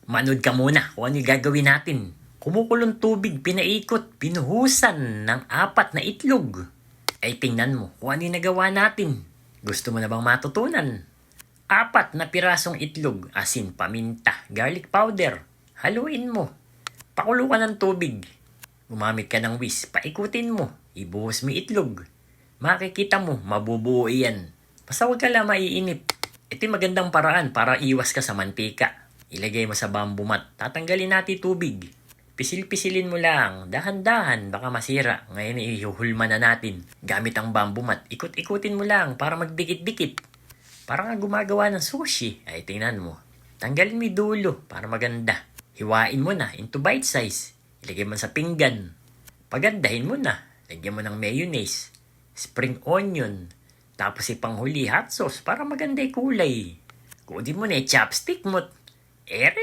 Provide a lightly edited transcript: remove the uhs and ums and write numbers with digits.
Manood ka muna kung ano yung gagawin natin. Kumukulong tubig, pinaikot, pinuhusan ng 4 na itlog. Ay tingnan mo kung ano yung nagawa natin. Gusto mo na bang matutunan? 4 na pirasong itlog, asin, paminta, garlic powder. Haluin mo. Pakulo ka ng tubig. Gumamit ka ng whisk, paikutin mo. Ibuhos mo itlog. Makikita mo, mabubuo yan. Basta huwag ka lang maiinip. Ito yung magandang paraan para iwas ka sa mantika. Ilagay mo sa bamboo mat. Tatanggalin natin tubig. Pisil-pisilin mo lang. Dahan-dahan, baka masira. Ngayon ihuhulma na natin. Gamit ang bamboo mat. Ikot-ikutin mo lang para magdikit-dikit. Parang nga gumagawa ng sushi. Ay, tingnan mo. Tanggalin mo yung dulo para maganda. Hiwain mo na into bite size. Ilagay mo sa pinggan. Pagandahin mo na. Lagyan mo ng mayonnaise. Spring onion. Tapos ipanghuli hot sauce para maganda yung kulay. Kunin mo na yung chopstick mo.